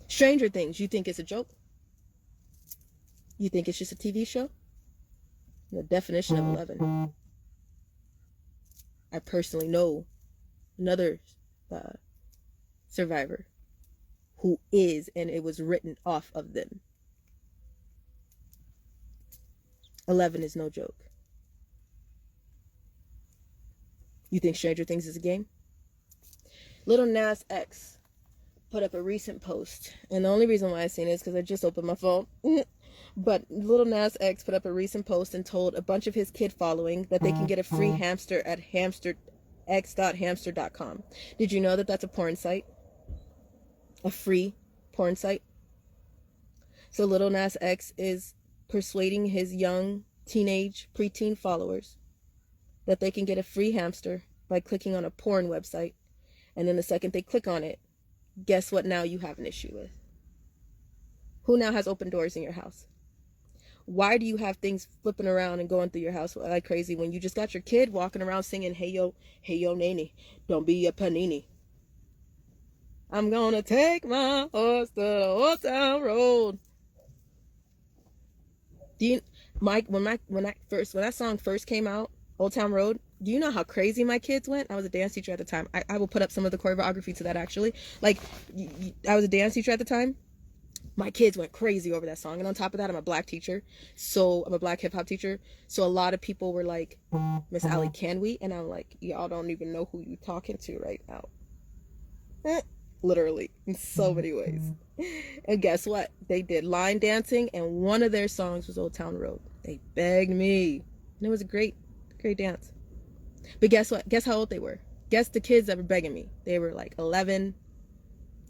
Stranger Things, you think it's a joke? You think it's just a TV show? The definition of 11. I personally know another survivor who is, and it was written off of them. 11 is no joke. You think Stranger Things is a game? Lil Nas X put up a recent post, and the only reason why I seen it is because I just opened my phone. But Lil Nas X put up a recent post and told a bunch of his kid following that they can get a free hamster at x.hamster.com. Did you know that that's a porn site? A free porn site? So Lil Nas X is persuading his young teenage, preteen followers that they can get a free hamster by clicking on a porn website. And then the second they click on it, guess what now you have an issue with? Who now has open doors in your house? Why do you have things flipping around and going through your house like crazy when you just got your kid walking around singing, hey yo, Nene, don't be a panini. I'm gonna take my horse to the Old Town Road. Do you, Mike, when that song first came out, Old Town Road, do you know how crazy my kids went? I was a dance teacher at the time. I will put up some of the choreography to that actually. Like, I was a dance teacher at the time. My kids went crazy over that song. And on top of that, I'm a black teacher. So I'm a black hip hop teacher. So a lot of people were like, Miss Allie, can we? And I'm like, y'all don't even know who you talking to right now. Literally, in so many ways. And guess what? They did line dancing, and one of their songs was Old Town Road. They begged me. And it was a great dance. But guess what? Guess how old they were? Guess the kids that were begging me. They were like 11,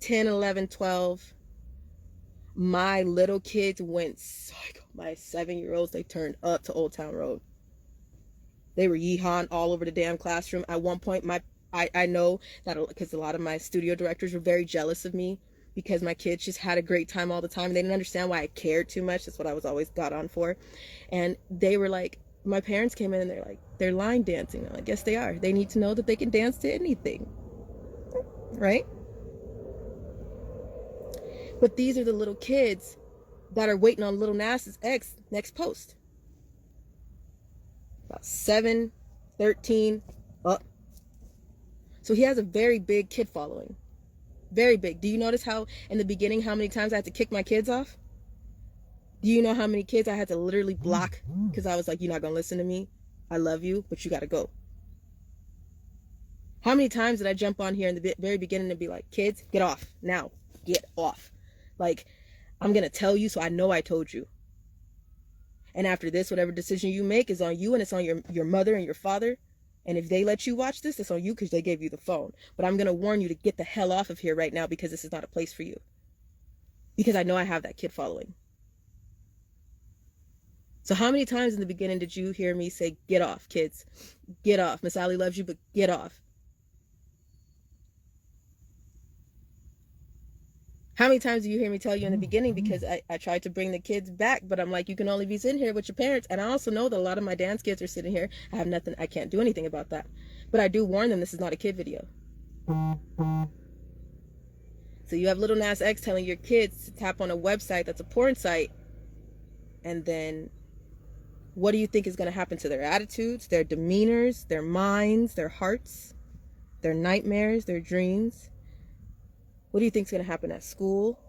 10, 11, 12. My little kids went psycho. My 7-year-olds, they turned up to Old Town Road. They were yeehawing all over the damn classroom. At one point, I know that because a lot of my studio directors were very jealous of me because my kids just had a great time all the time. They didn't understand why I cared too much. That's what I was always got on for. And they were like, my parents came in and they're like, they're line dancing. I'm like, yes, they are. They need to know that they can dance to anything. Right? But these are the little kids that are waiting on Lil Nas X next post. About 7, 13, up. So he has a very big kid following. Very big. Do you notice how in the beginning how many times I had to kick my kids off? Do you know how many kids I had to literally block because I was like, you're not going to listen to me. I love you, but you got to go. How many times did I jump on here in the very beginning and be like, kids, get off now. Get off. Like, I'm going to tell you so I know I told you. And after this, whatever decision you make is on you, and it's on your mother and your father. And if they let you watch this, it's on you because they gave you the phone. But I'm going to warn you to get the hell off of here right now, because this is not a place for you. Because I know I have that kid following. So how many times in the beginning did you hear me say, get off, kids? Get off. Miss Allie loves you, but get off. How many times do you hear me tell you in the beginning? Because I tried to bring the kids back, but I'm like, you can only be sitting here with your parents. And I also know that a lot of my dance kids are sitting here. I can't do anything about that. But I do warn them this is not a kid video. So you have Little Nas X telling your kids to tap on a website that's a porn site. And then what do you think is going to happen to their attitudes, their demeanors, their minds, their hearts, their nightmares, their dreams? What do you think is going to happen at school?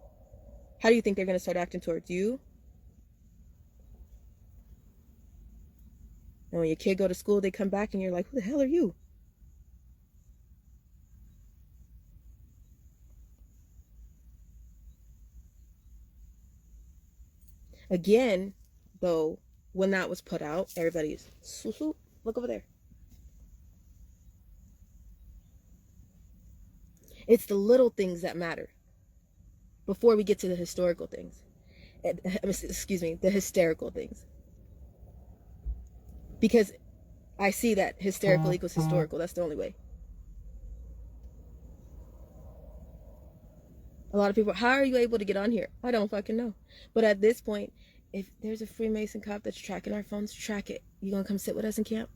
How do you think they're going to start acting towards you? And when your kid go to school, they come back and you're like, who the hell are you? Again, though, when that was put out, everybody's, look over there. It's the little things that matter before we get to the historical things. Excuse me, the hysterical things. Because I see that hysterical equals historical. That's the only way. A lot of people, how are you able to get on here? I don't fucking know. But at this point, if there's a Freemason cop that's tracking our phones, track it. You gonna come sit with us in camp?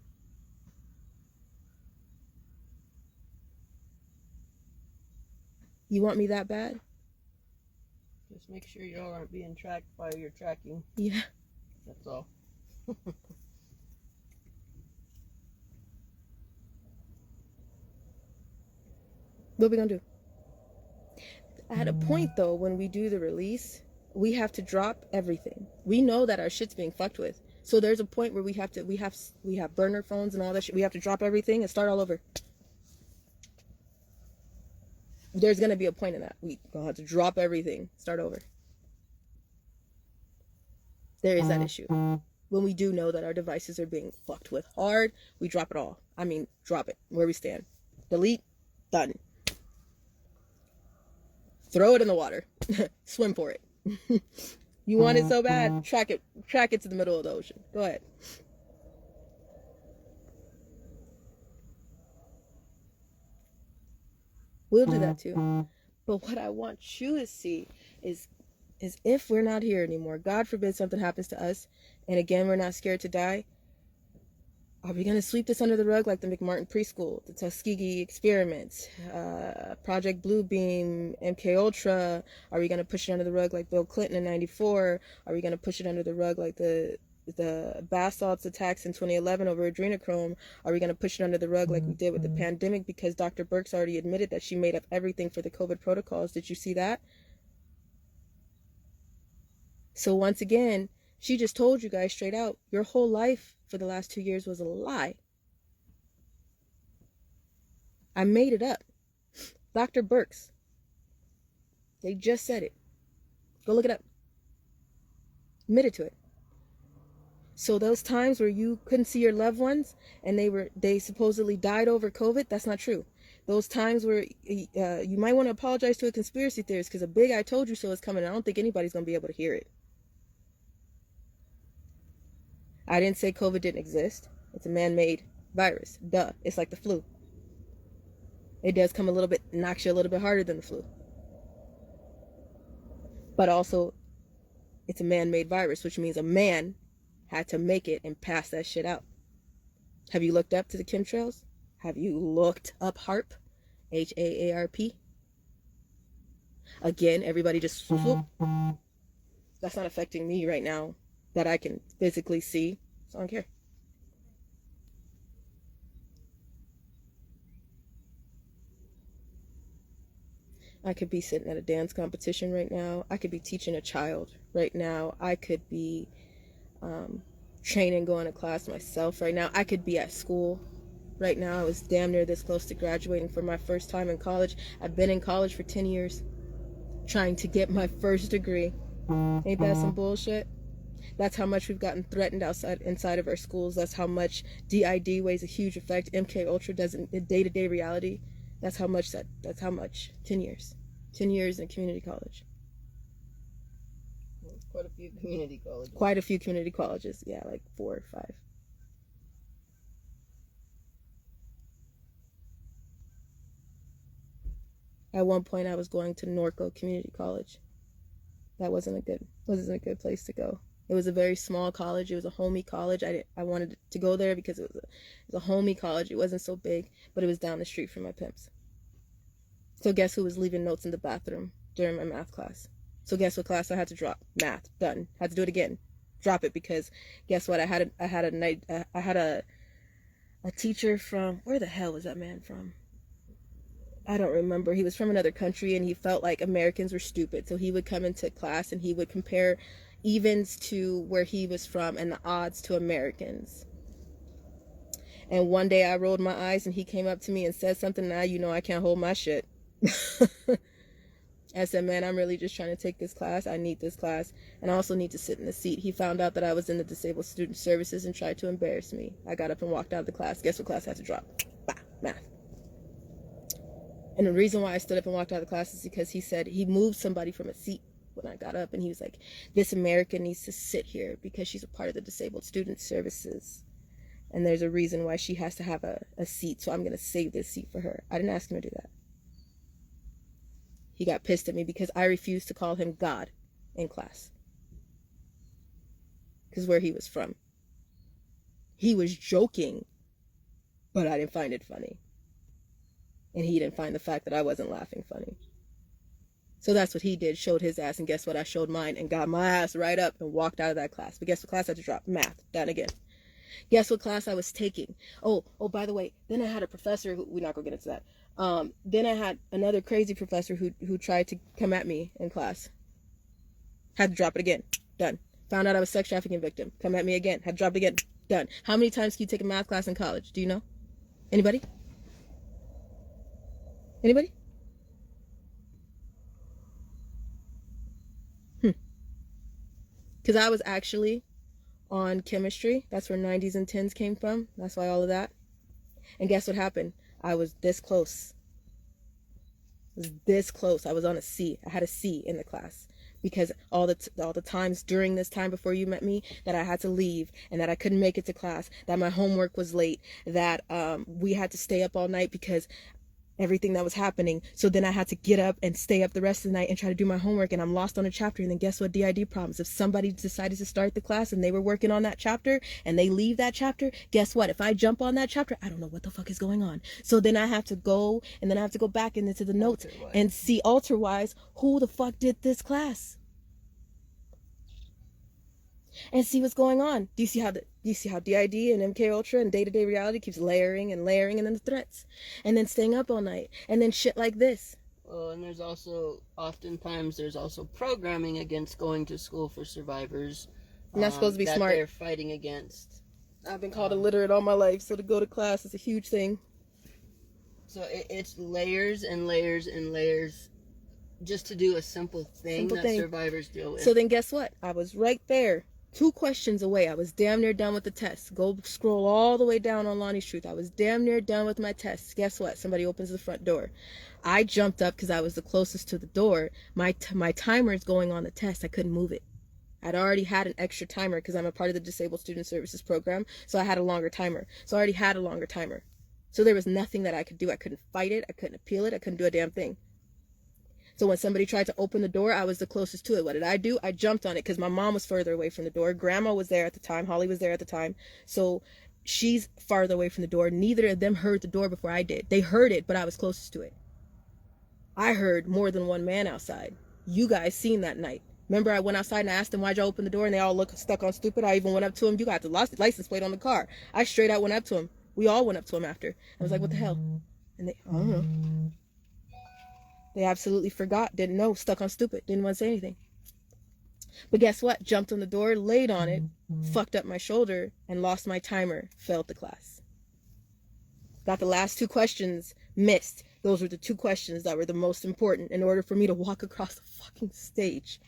You want me that bad? Just make sure y'all aren't being tracked by your tracking. Yeah. That's all. What are we gonna do? At a point though, when we do the release, we have to drop everything. We know that our shit's being fucked with. So there's a point where we have burner phones and all that shit. We have to drop everything and start all over. There's going to be a point in that. We gonna have to drop everything, start over. There is that issue. When we do know that our devices are being fucked with hard, we drop it all. I mean, drop it where we stand. Delete, done. Throw it in the water. Swim for it. You want it so bad, track it to the middle of the ocean. Go ahead. We'll do that too. But what I want you to see is if we're not here anymore, God forbid something happens to us, and again, we're not scared to die, are we going to sweep this under the rug like the McMartin Preschool, the Tuskegee experiments, Project Bluebeam, MK Ultra? Are we going to push it under the rug like Bill Clinton in 94? Are we going to push it under the rug like the bath salts attacks in 2011 over adrenochrome? Are we going to push it under the rug like we did with the pandemic, because Dr. Birx already admitted that she made up everything for the COVID protocols? Did you see that? So once again, she just told you guys straight out, your whole life for the last 2 years was a lie. I made it up. Dr. Birx. They just said it. Go look it up. Admitted to it. So those times where you couldn't see your loved ones and they supposedly died over COVID, that's not true. Those times where you might want to apologize to a conspiracy theorist, because a big I told you so is coming. I don't think anybody's going to be able to hear it. I didn't say COVID didn't exist. It's a man-made virus. Duh. It's like the flu. It does come knocks you a little bit harder than the flu. But also, it's a man-made virus, which means a man had to make it and pass that shit out. Have you looked up to the chemtrails? Have you looked up HAARP? HAARP? Again, everybody just swoop. That's not affecting me right now that I can physically see, so I don't care. I could be sitting at a dance competition right now. I could be teaching a child right now. I could be training, going to class myself right now. I could be at school right now. I was damn near this close to graduating for my first time in college. I've been in college for 10 years trying to get my first degree. Ain't that some bullshit? That's how much we've gotten threatened inside of our schools. That's how much DID weighs a huge effect. MK Ultra does in day-to-day reality. That's how much 10 years. 10 years in community college. Quite a few community colleges. Quite a few community colleges. Yeah, like 4 or 5. At one point, I was going to Norco Community College. That wasn't a good place to go. It was a very small college. It was a homey college. I wanted to go there because it was a homey college. It wasn't so big, but it was down the street from my pimps. So guess who was leaving notes in the bathroom during my math class? So guess what class I had to drop? Math. Done. Had to do it again. Drop it because guess what? I had a teacher from, where the hell was that man from? I don't remember. He was from another country and he felt like Americans were stupid. So he would come into class and he would compare evens to where he was from and the odds to Americans. And one day I rolled my eyes and he came up to me and said something. Now you know I can't hold my shit. I said, man, I'm really just trying to take this class. I need this class. And I also need to sit in the seat. He found out that I was in the Disabled Student Services and tried to embarrass me. I got up and walked out of the class. Guess what class I had to drop? Bah, math. And the reason why I stood up and walked out of the class is because he said he moved somebody from a seat when I got up. And he was like, this American needs to sit here because she's a part of the Disabled Student Services. And there's a reason why she has to have a seat. So I'm going to save this seat for her. I didn't ask him to do that. He got pissed at me because I refused to call him God in class. Because where he was from. He was joking, but I didn't find it funny. And he didn't find the fact that I wasn't laughing funny. So that's what he did, showed his ass, and guess what? I showed mine and got my ass right up and walked out of that class. But guess what class I had to drop? Math. Done again. Guess what class I was taking? Oh, by the way, then I had a professor who, we're not going to get into that. Then I had another crazy professor who tried to come at me in class. Had to drop it again. Done. Found out I was a sex trafficking victim. Come at me again. Had to drop it again. Done. How many times can you take a math class in college? Do you know? Anybody? Anybody? Because I was actually on chemistry. That's where 90s and 10s came from. That's why all of that. And guess what happened? I was this close. I was this close. I was on a C. I had a C in the class. Because all the times during this time before you met me that I had to leave and that I couldn't make it to class, that my homework was late, that we had to stay up all night because everything that was happening. So then I had to get up and stay up the rest of the night and try to do my homework, and I'm lost on a chapter. And then guess what? DID problems. If somebody decided to start the class and they were working on that chapter and they leave that chapter, guess what? If I jump on that chapter, I don't know what the fuck is going on. So then I have to go, and then I have to go back into the notes and see alter-wise who the fuck did this class and see what's going on. Do you see how DID and MK Ultra and day-to-day reality keeps layering and layering, and then the threats, and then staying up all night, and then shit like this. Well, and there's also programming against going to school for survivors. And that's supposed to be that smart. They're fighting against. I've been called illiterate all my life, so to go to class is a huge thing. So it's layers and layers and layers just to do a simple thing survivors deal with. So then guess what? I was right there. 2 questions away. I was damn near done with the test. Go scroll all the way down on Lonnie's Truth. I was damn near done with my test. Guess what? Somebody opens the front door. I jumped up because I was the closest to the door. My timer is going on the test. I couldn't move it. I'd already had an extra timer because I'm a part of the Disabled Student Services program. So I had a longer timer. So I already had a longer timer. So there was nothing that I could do. I couldn't fight it. I couldn't appeal it. I couldn't do a damn thing. So when somebody tried to open the door, I was the closest to it. What did I do? I jumped on it because my mom was further away from the door. Grandma was there at the time. Holly was there at the time. So she's farther away from the door. Neither of them heard the door before I did. They heard it, but I was closest to it. I heard more than one man outside. You guys seen that night. Remember I went outside and I asked them, why'd y'all open the door? And they all looked stuck on stupid. I even went up to him. You got the license plate on the car. I straight out went up to him. We all went up to him after. I was like, what the hell? And they, I don't know. They absolutely forgot, didn't know, stuck on stupid, didn't want to say anything. But guess what? Jumped on the door, laid on it, fucked up my shoulder, and lost my timer, failed the class. Got the last 2 questions, missed. Those were the 2 questions that were the most important in order for me to walk across the fucking stage.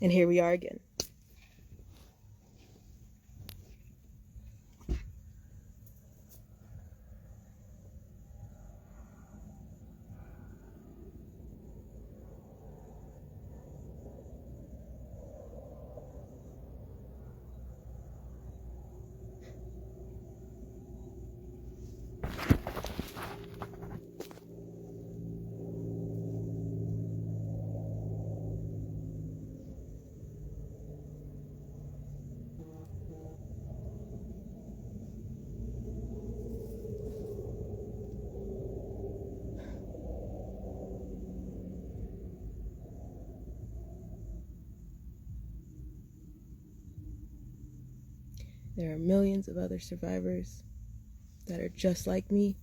And here we are again. There are millions of other survivors that are just like me,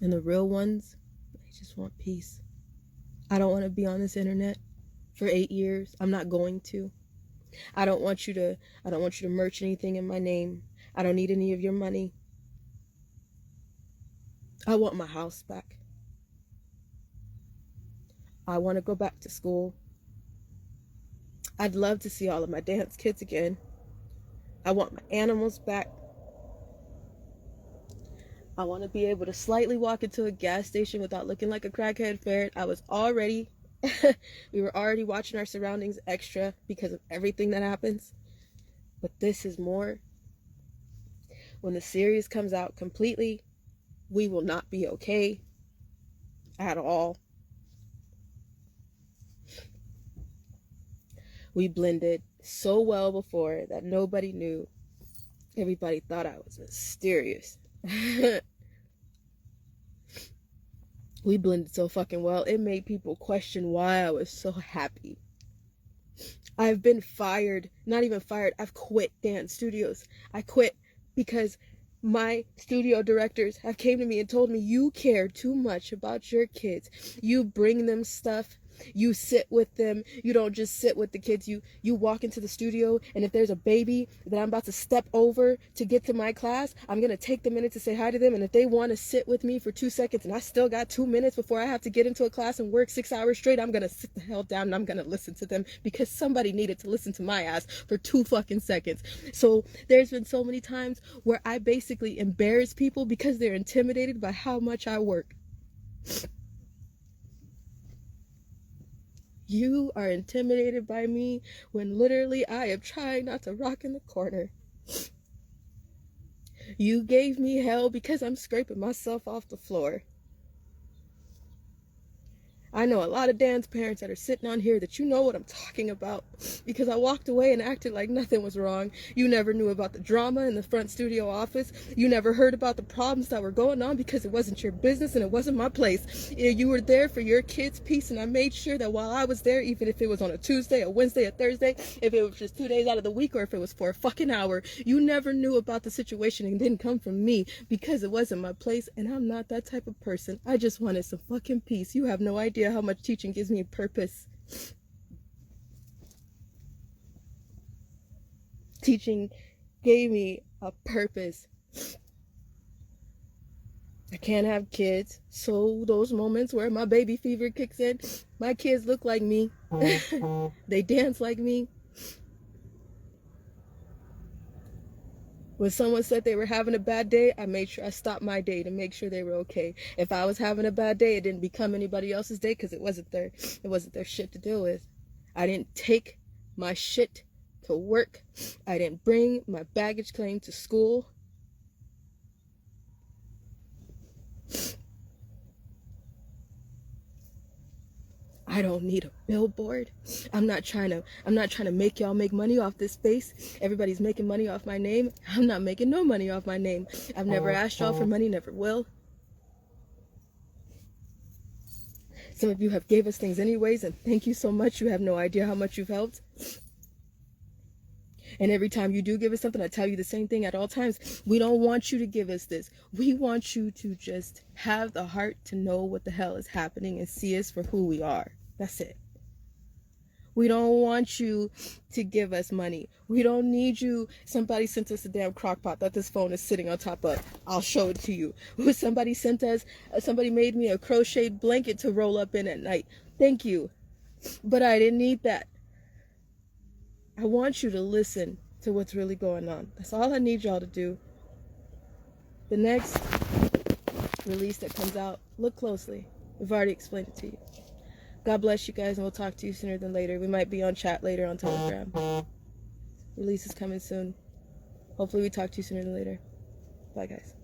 and the real ones, they just want peace. I don't want to be on this internet for 8 years. I'm not going to. I don't want you to merch anything in my name. I don't need any of your money. I want my house back. I want to go back to school. I'd love to see all of my dance kids again. I want my animals back. I want to be able to slightly walk into a gas station without looking like a crackhead ferret. We were already watching our surroundings extra because of everything that happens. But this is more. When the series comes out completely, we will not be okay at all. We blended so well before that nobody knew. Everybody thought I was mysterious. We blended so fucking well. It made people question why I was so happy. I've been fired. Not even fired. I've quit dance studios. I quit because my studio directors have came to me and told me, you care too much about your kids. You bring them stuff. You sit with them. You don't just sit with the kids. You walk into the studio, and if there's a baby that I'm about to step over to get to my class, I'm going to take the minute to say hi to them. And if they want to sit with me for 2 seconds and I still got 2 minutes before I have to get into a class and work 6 hours straight, I'm going to sit the hell down and I'm going to listen to them because somebody needed to listen to my ass for 2 fucking seconds. So there's been so many times where I basically embarrass people because they're intimidated by how much I work. You are intimidated by me when literally I am trying not to rock in the corner. You gave me hell because I'm scraping myself off the floor. I know a lot of Dan's parents that are sitting on here that you know what I'm talking about because I walked away and acted like nothing was wrong. You never knew about the drama in the front studio office. You never heard about the problems that were going on because it wasn't your business and it wasn't my place. You were there for your kids' peace, and I made sure that while I was there, even if it was on a Tuesday, a Wednesday, a Thursday, if it was just 2 days out of the week, or if it was for a fucking hour, you never knew about the situation and didn't come from me because it wasn't my place, and I'm not that type of person. I just wanted some fucking peace. You have no idea how much teaching gives me a purpose. Teaching gave me a purpose. I can't have kids, so those moments where my baby fever kicks in, my kids look like me. They dance like me. When someone said they were having a bad day, I made sure I stopped my day to make sure they were okay. If I was having a bad day, it didn't become anybody else's day because it wasn't their shit to deal with. I didn't take my shit to work. I didn't bring my baggage claim to school. I don't need a billboard. I'm not trying to make y'all make money off this space. Everybody's making money off my name. I'm not making no money off my name. I've never asked y'all for money, never will. Some of you have gave us things anyways, and thank you so much. You have no idea how much you've helped. And every time you do give us something, I tell you the same thing at all times. We don't want you to give us this. We want you to just have the heart to know what the hell is happening and see us for who we are. That's it. We don't want you to give us money. We don't need you. Somebody sent us a damn crock pot that this phone is sitting on top of. I'll show it to you. Somebody made me a crocheted blanket to roll up in at night. Thank you. But I didn't need that. I want you to listen to what's really going on. That's all I need y'all to do. The next release that comes out, look closely. We've already explained it to you. God bless you guys, and we'll talk to you sooner than later. We might be on chat later on Telegram. Release is coming soon. Hopefully we talk to you sooner than later. Bye, guys.